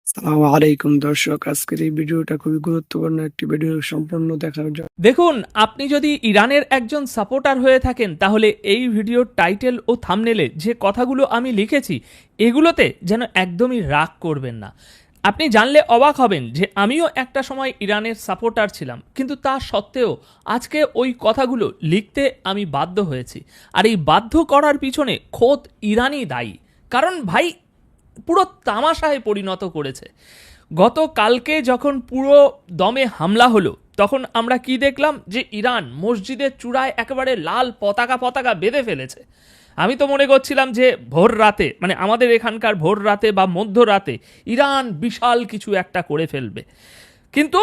আসসালামু আলাইকুম দর্শক, আজকের এই ভিডিওটা খুবই গুরুত্বপূর্ণ একটি ভিডিও। সম্পূর্ণ দেখার জন্য দেখুন, আপনি যদি ইরানের একজন সাপোর্টার হয়ে থাকেন তাহলে এই ভিডিওর টাইটেল ও থাম্বনেলে যে কথাগুলো আমি লিখেছি এগুলোতে যেন একদমই রাগ করবেন না। আপনি জানলে অবাক হবেন যে আমিও একটা সময় ইরানের সাপোর্টার ছিলাম, কিন্তু তা সত্ত্বেও আজকে ওই কথাগুলো লিখতে আমি বাধ্য হয়েছি। আর এই বাধ্য করার পিছনে খোদ ইরানই দায়ী। কারণ ভাই, পুরো তামাশায় পরিণত করেছে। গতকালকে যখন পুরো দমে হামলা হলো তখন আমরা কি দেখলাম, যে ইরান মসজিদের চূড়ায় একেবারে লাল পতাকা বেঁধে ফেলেছে। আমি তো মনে করছিলাম যে ভোর রাতে, মানে আমাদের এখানকার ভোর রাতে বা মধ্যরাতে ইরান বিশাল কিছু একটা করে ফেলবে। কিন্তু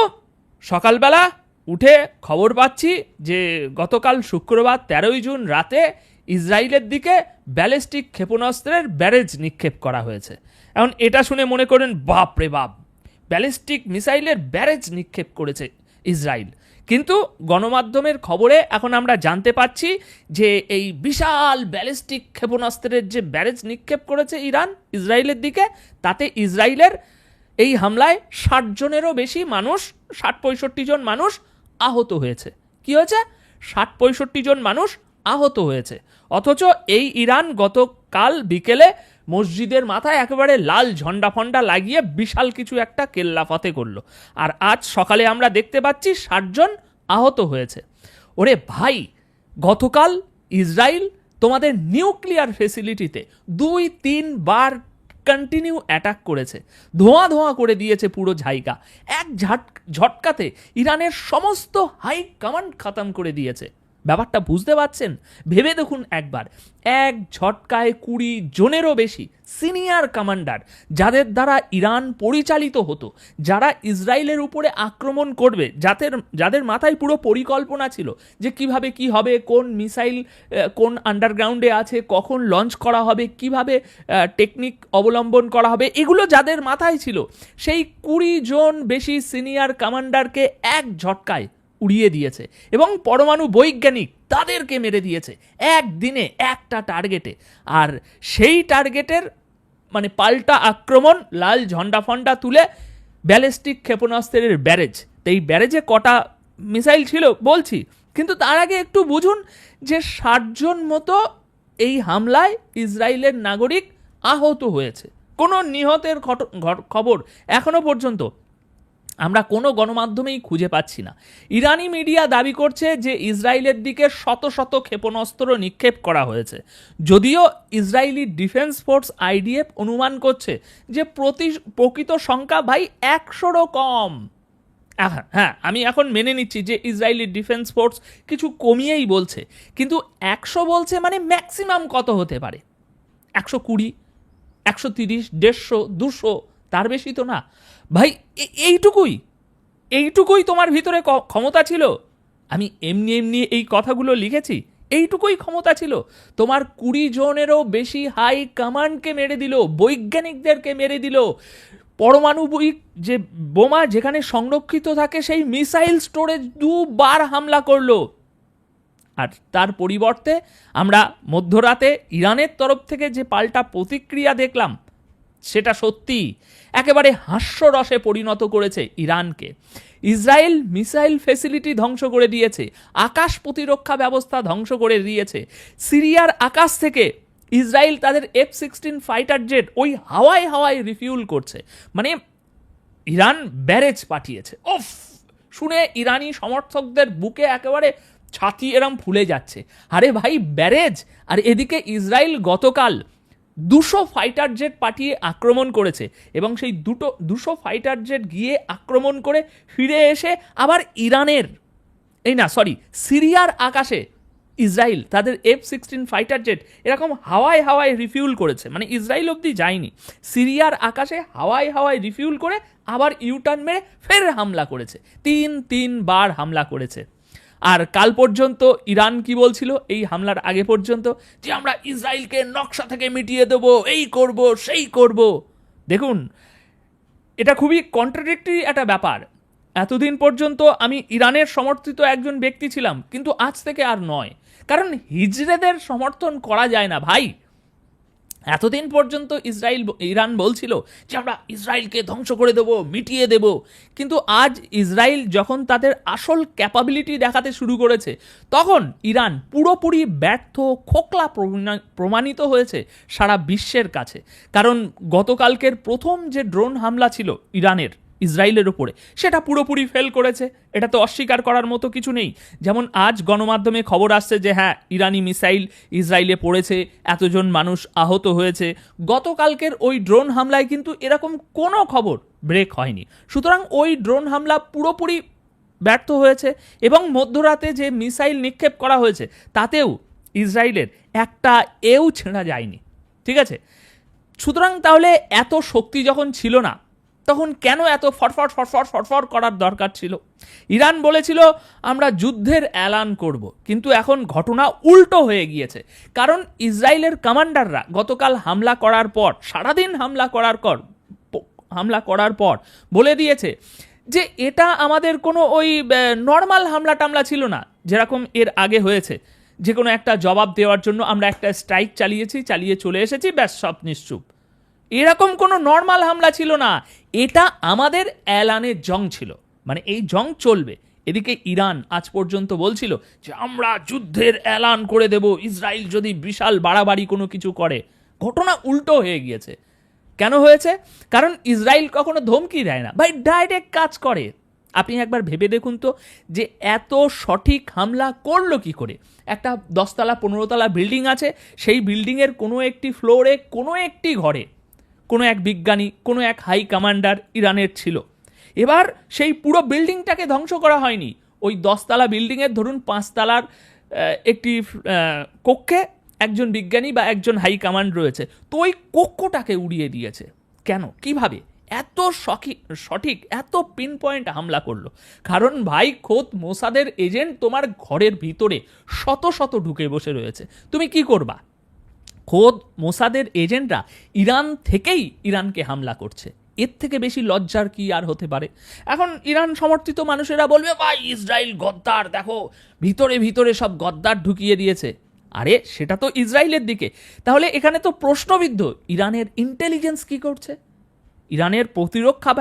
সকালবেলা উঠে খবর পাচ্ছি যে গতকাল শুক্রবার 13ই জুন রাতে ইসরায়েলের দিকে ব্যালিস্টিক ক্ষেপণাস্ত্রের ব্যারেজ নিক্ষেপ করা হয়েছে। এখন এটা শুনে মনে করেন বাপ রে বাপ, ব্যালিস্টিক মিসাইলের ব্যারেজ নিক্ষেপ করেছে ইসরায়েল। কিন্তু গণমাধ্যমের খবরে এখন আমরা জানতে পাচ্ছি যে এই বিশাল ব্যালিস্টিক ক্ষেপণাস্ত্রের যে ব্যারেজ নিক্ষেপ করেছে ইরান ইসরায়েলের দিকে, তাতে ইসরায়েলের এই হামলায় 60 জনেরও বেশি মানুষ, 60-65 জন মানুষ আহত হয়েছে। কি হয়েছে? 60-65 জন মানুষ আহত হয়েছে। অথচ এই ইরান গতকাল বিকেলে মসজিদের মাথায় একেবারে লাল ঝন্ডা ফন্ডা লাগিয়ে বিশাল কিছু একটা কেল্লা ফতে করলো। আর আজ সকালে আমরা দেখতে পাচ্ছি 60 জন আহত হয়েছে। ওরে ভাই, গতকাল ইসরায়েল তোমাদের নিউক্লিয়ার ফেসিলিটিতে 2-3 বার কন্টিনিউ অ্যাটাক করেছে, ধোঁয়া ধোঁয়া করে দিয়েছে পুরো জায়গা। এক ঝটকাতে ইরানের সমস্ত হাই কমান্ড খতম করে দিয়েছে। ব্যাপারটা বুঝতে পারছেন? ভেবে দেখুন একবার, এক ঝটকায় 20 জনেরও বেশি সিনিয়র কমান্ডার, যাদের দ্বারা ইরান পরিচালিত হতো, যারা ইসরায়েলের উপরে আক্রমণ করবে, যাদের মাথায় পুরো পরিকল্পনা ছিল যে কিভাবে কি হবে, কোন মিসাইল কোন আন্ডারগ্রাউন্ডে আছে, কখন লঞ্চ করা হবে, কিভাবে টেকনিক অবলম্বন করা হবে, এগুলো যাদের মাথায় ছিল, সেই 20 জন বেশি সিনিয়র কমান্ডারকে এক ঝটকায় উড়িয়ে দিয়েছে। এবং পরমাণু বৈজ্ঞানিক তাদেরকে মেরে দিয়েছে একদিনে একটা টার্গেটে। আর সেই টার্গেটের মানে পাল্টা আক্রমণ, লাল ঝন্ডা ফন্ডা তুলে ব্যালিস্টিক ক্ষেপণাস্ত্রের ব্যারেজ। তো এই ব্যারেজে কটা মিসাইল ছিল বলছি, কিন্তু তার আগে একটু বুঝুন যে 60 জন মতো এই হামলায় ইসরায়েলের নাগরিক আহত হয়েছে। কোনো নিহতের খবর এখনো পর্যন্ত আমরা কোনো গণমাধ্যমেই খুঁজে পাচ্ছি না। ইরানি মিডিয়া দাবি করছে যে ইসরায়েলের দিকে শত শত ক্ষেপণাস্ত্র নিক্ষেপ করা হয়েছে, যদিও ইসরায়েলি ডিফেন্স ফোর্স আইডিএফ অনুমান করছে যে প্রকৃত সংখ্যা ভাই 100রও কম। হ্যাঁ, আমি এখন মেনে নিচ্ছি যে ইসরায়েলি ডিফেন্স ফোর্স কিছু কমিয়েই বলছে, কিন্তু 100 বলছে মানে ম্যাক্সিমাম কত হতে পারে? 120, 130, 150, 200, তার বেশি তো না ভাই। এইটুকুই এইটুকুই তোমার ভিতরে ক্ষমতা ছিল? আমি এমনি এমনি এই কথাগুলো লিখেছি? এইটুকুই ক্ষমতা ছিল তোমার? 20 জনেরও বেশি হাই কমান্ডকে মেরে দিল, বৈজ্ঞানিকদেরকে মেরে দিল, পারমাণবিক যে বোমা যেখানে সংরক্ষিত থাকে সেই মিসাইল স্টোরেজ 2 বার হামলা করলো। আর তার পরিবর্তে আমরা মধ্যরাতে ইরানের তরফ থেকে যে পাল্টা প্রতিক্রিয়া দেখলাম, সেটা সত্যি একেবারে হাস্যরসে পরিণত করেছে ইরানকে। ইসরায়েল মিসাইল ফেসিলিটি ধ্বংস করে দিয়েছে, আকাশ প্রতিরক্ষা ব্যবস্থা ধ্বংস করে দিয়েছে। সিরিয়ার আকাশ থেকে ইসরায়েল তাদের F-16 ফাইটার জেট ওই হাওয়ায় হাওয়ায় রিফিউল করছে। মানে ইরান ব্যারেজ পাঠিয়েছে। ওফ, শুনে ইরানি সমর্থকদের বুকে একেবারে ছাতি এরম ফুলে যাচ্ছে। আরে ভাই, ব্যারেজ! আর এদিকে ইসরায়েল গতকাল 200 ফাইটার জেট পাঠিয়ে আক্রমণ করেছে, এবং সেই 200 ফাইটার জেট গিয়ে আক্রমণ করে ফিরে এসে আবার সিরিয়ার আকাশে ইসরায়েল তাদের F-16 ফাইটার জেট এরকম হাওয়ায় হাওয়ায় রিফিউল করেছে। মানে ইসরায়েল অবধি যায়নি, সিরিয়ার আকাশে হাওয়ায় হাওয়ায় রিফিউল করে আবার ইউটার্ন মেরে ফের হামলা করেছে। 3 বার হামলা করেছে। আর কাল পর্যন্ত ইরান কি বলছিল এই হামলার আগে পর্যন্ত? যে আমরা ইসরায়েলকে নকশা থেকে মিটিয়ে দেবো, এই করব সেই করব। দেখুন, এটা খুবই কন্ট্রাডিক্টরি একটা ব্যাপার। এতদিন পর্যন্ত আমি ইরানের সমর্থিত একজন ব্যক্তি ছিলাম, কিন্তু আজ থেকে আর নয়। কারণ হিজড়েদের সমর্থন করা যায় না ভাই। এতদিন পর্যন্ত ইরান বলছিল যে আমরা ইসরায়েলকে ধ্বংস করে দেব, মিটিয়ে দেব, কিন্তু আজ ইসরায়েল যখন তাদের আসল ক্যাপাবিলিটি দেখাতে শুরু করেছে তখন ইরান পুরোপুরি ব্যর্থ, খোকলা প্রমাণিত হয়েছে সারা বিশ্বের কাছে। কারণ গতকালকের প্রথম যে ড্রোন হামলা ছিল ইরানের ইসরায়েলের ওপরে, সেটা পুরোপুরি ফেল করেছে, এটা তো অস্বীকার করার মতো কিছু নেই। যেমন আজ গণমাধ্যমে খবর আসছে যে হ্যাঁ, ইরানি মিসাইল ইসরায়েলে পড়েছে, এতজন মানুষ আহত হয়েছে। গতকালকের ওই ড্রোন হামলায় কিন্তু এরকম কোনো খবর ব্রেক হয়নি। সুতরাং ওই ড্রোন হামলা পুরোপুরি ব্যর্থ হয়েছে এবং মধ্যরাতে যে মিসাইল নিক্ষেপ করা হয়েছে তাতেও ইসরায়েলের একটা এও ছেঁড়া যায়নি, ঠিক আছে? সুতরাং তাহলে এত শক্তি যখন ছিল না, তখন কেন এত ফটফট করার দরকার ছিল? ইরান বলেছিল আমরা যুদ্ধের এলান করব, কিন্তু এখন ঘটনা উল্টো হয়ে গিয়েছে। কারণ ইসরায়েলের কমান্ডাররা গতকাল হামলা করার পর, সারাদিন হামলা করার পর বলে দিয়েছে যে এটা আমাদের কোনো ওই নর্মাল হামলা টামলা ছিল না, যেরকম এর আগে হয়েছে, যে কোনো একটা জবাব দেওয়ার জন্য আমরা একটা স্ট্রাইক চালিয়ে চলে এসেছি, ব্যাস সব নিশ্চুপ। এরকম কোনো নর্মাল হামলা ছিল না, এটা আমাদের এলানের জং ছিল, মানে এই জং চলবে। এদিকে ইরান আজ পর্যন্ত বলছিল যে আমরা যুদ্ধের এলান করে দেব ইসরায়েল যদি বিশাল বাড়াবাড়ি কোনো কিছু করে। ঘটনা উল্টো হয়ে গিয়েছে। কেন হয়েছে? কারণ ইসরায়েল কখনো ধমকি দেয় না ভাই, ডাইরেক্ট কাজ করে। আপনি একবার ভেবে দেখুন তো যে এত সঠিক হামলা করলো কি করে? একটা 10তলা 15তলা বিল্ডিং আছে, সেই বিল্ডিংয়ের কোনো একটি ফ্লোরে, কোনো একটি ঘরে কোনো এক বিজ্ঞানী, কোনো এক হাই কমান্ডার ইরানের ছিল। এবার সেই পুরো বিল্ডিংটাকে ধ্বংস করা হয়নি, ওই 10তলা বিল্ডিংয়ের ধরুন 5তলার একটি কক্ষে একজন বিজ্ঞানী বা একজন হাই কমান্ড রয়েছে, তো ওই কক্ষটাকে উড়িয়ে দিয়েছে। কেন, কিভাবে এত সঠিক এত পিন পয়েন্ট হামলা করলো? কারণ ভাই, খোদ মোসাদের এজেন্ট তোমার ঘরের ভিতরে শত শত ঢুকে বসে রয়েছে, তুমি কি করবা? খোদ মোসাদের এজেন্টরা ইরান থেকেই ইরানকে হামলা করছে। এর থেকে বেশি লজ্জার কি আর হতে পারে? এখন ইরান সমর্থিত মানুষেরা বলবে ভাই ইসরায়েল গদ্দার, দেখো ভিতরে ভিতরে সব গদ্দার ঢুকিয়ে দিয়েছে। আরে সেটা তো ইসরায়েলের দিকে। তাহলে এখানে তো প্রশ্নবিদ্ধ, ইরানের ইন্টেলিজেন্স কি করছে? ইরানের প্রতিরক্ষা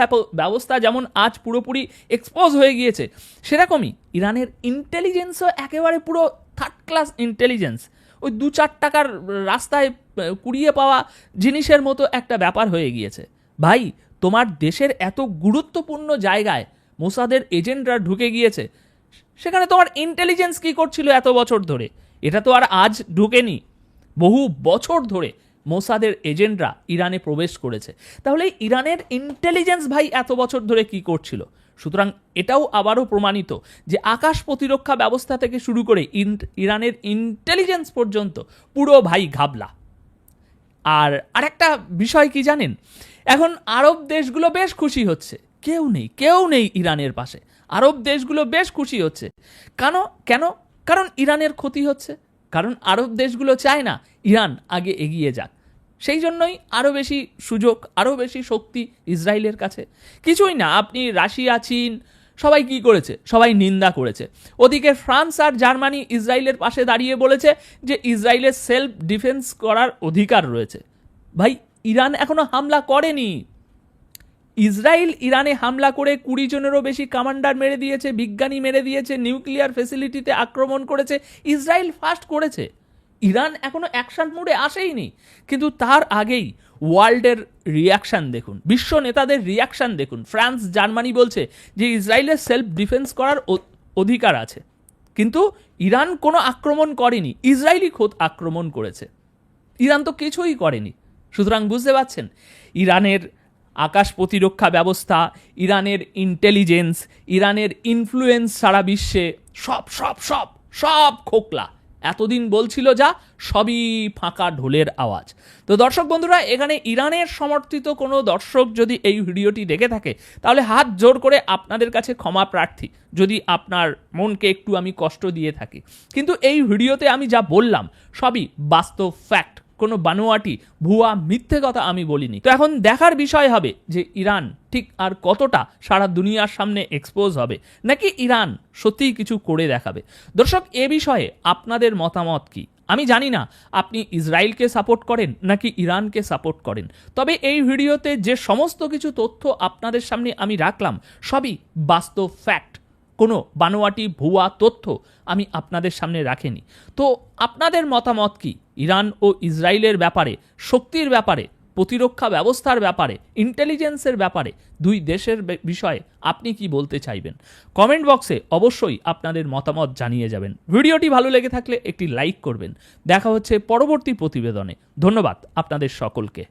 ব্যবস্থা যেমন আজ পুরোপুরি এক্সপোজ হয়ে গিয়েছে, সেরকমই ইরানের ইন্টেলিজেন্সও একেবারে পুরো থার্ড ক্লাস ইন্টেলিজেন্স। ওই 2-4 টাকার রাস্তায় কুড়িয়ে পাওয়া জিনিসের মতো একটা ব্যাপার হয়ে গিয়েছে। ভাই, তোমার দেশের এত গুরুত্বপূর্ণ জায়গায় মোসাদের এজেন্টরা ঢুকে গিয়েছে, সেখানে তোমার ইন্টেলিজেন্স কি করছিল এত বছর ধরে? এটা তো আর আজ ঢুকেনি, বহু বছর ধরে মোসাদের এজেন্টরা ইরানে প্রবেশ করেছে। তাহলে ইরানের ইন্টেলিজেন্স ভাই এত বছর ধরে কি করছিল? সুতরাং এটাও আবারও প্রমাণিত যে আকাশ প্রতিরক্ষা ব্যবস্থা থেকে শুরু করে ইরানের ইন্টেলিজেন্স পর্যন্ত পুরো ভাই ঘাবলা। আর আরেকটা বিষয় কি জানেন, এখন আরব দেশগুলো বেশ খুশি হচ্ছে, কেউ নেই ইরানের পাশে। আরব দেশগুলো বেশ খুশি হচ্ছে। কেন? কারণ ইরানের ক্ষতি হচ্ছে, কারণ আরব দেশগুলো চায় না ইরান আগে এগিয়ে যাক। সেই জন্যই আরও বেশি সুযোগ, আরও বেশি শক্তি ইসরায়েলের কাছে। কিছুই না, আপনি রাশিয়া, চীন সবাই কি করেছে? সবাই নিন্দা করেছে। ওদিকে ফ্রান্স আর জার্মানি ইসরায়েলের পাশে দাঁড়িয়ে বলেছে যে ইসরায়েলের সেলফ ডিফেন্স করার অধিকার রয়েছে। ভাই, ইরান এখনো হামলা করেনি। ইসরায়েল ইরানে হামলা করে 20 জনেরও বেশি কমান্ডার মেরে দিয়েছে, বিজ্ঞানী মেরে দিয়েছে, নিউক্লিয়ার ফ্যাসিলিটিতে আক্রমণ করেছে, ইসরায়েল ফার্স্ট করেছে। ইরান এখনো অ্যাকশন মোডে আসেইনি। কিন্তু তার আগেই ওয়ার্ল্ডের রিয়াকশান দেখুন, বিশ্ব নেতাদের রিয়াকশান দেখুন। ফ্রান্স, জার্মানি বলছে যে ইসরায়েলের সেলফ ডিফেন্স করার অধিকার আছে, কিন্তু ইরান কোনো আক্রমণ করেনি, ইসরায়েলই খোদ আক্রমণ করেছে। ইরান তো কিছুই করেনি। সুতরাং বুঝতে পারছেন, ইরানের আকাশ প্রতিরক্ষা ব্যবস্থা, ইরানের ইন্টেলিজেন্স, ইরানের ইনফ্লুয়েন্স সারা বিশ্বে সব সব সব সব খোকলা। এতদিন বলছিল যা, সবই ফাঁকা ঢোলের আওয়াজ। তো দর্শক বন্ধুরা, এখানে ইরানের সমর্থিত কোনো দর্শক যদি এই ভিডিওটি দেখে থাকে, তাহলে হাত জোর করে আপনাদের কাছে ক্ষমা প্রার্থী যদি আপনার মনকে একটু আমি কষ্ট দিয়ে থাকি। কিন্তু এই ভিডিওতে আমি যা বললাম সবই বাস্তব ফ্যাক্ট, কোনো বানোয়াটি ভুয়া মিথ্যে কথা আমি বলিনি। তো এখন দেখার বিষয় হবে যে ইরান ঠিক আর কতটা সারা দুনিয়ার সামনে এক্সপোজ হবে, নাকি ইরান সত্যিই কিছু করে দেখাবে। দর্শক, এ বিষয়ে আপনাদের মতামত কি? আমি জানি না আপনি ইসরায়েলকে সাপোর্ট করেন নাকি ইরানকে সাপোর্ট করেন, তবে এই ভিডিওতে যে সমস্ত কিছু তথ্য আপনাদের সামনে আমি রাখলাম সবই বাস্তব ফ্যাক্ট, কোনো বানোয়াটি ভুয়া তথ্য আমি আপনাদের সামনে রাখিনি। তো আপনাদের মতামত কি ইরান ও ইসরায়েলের ব্যাপারে, শক্তির ব্যাপারে, প্রতিরক্ষা ব্যবস্থার ব্যাপারে, ইন্টেলিজেন্সের ব্যাপারে, দুই দেশের বিষয়ে আপনি কি বলতে চাইবেন? কমেন্ট বক্সে অবশ্যই আপনাদের মতামত জানিয়ে যাবেন। ভিডিওটি ভালো লেগে থাকলে একটি লাইক করবেন। দেখা হচ্ছে পরবর্তী প্রতিবেদনে। ধন্যবাদ আপনাদের সকলকে।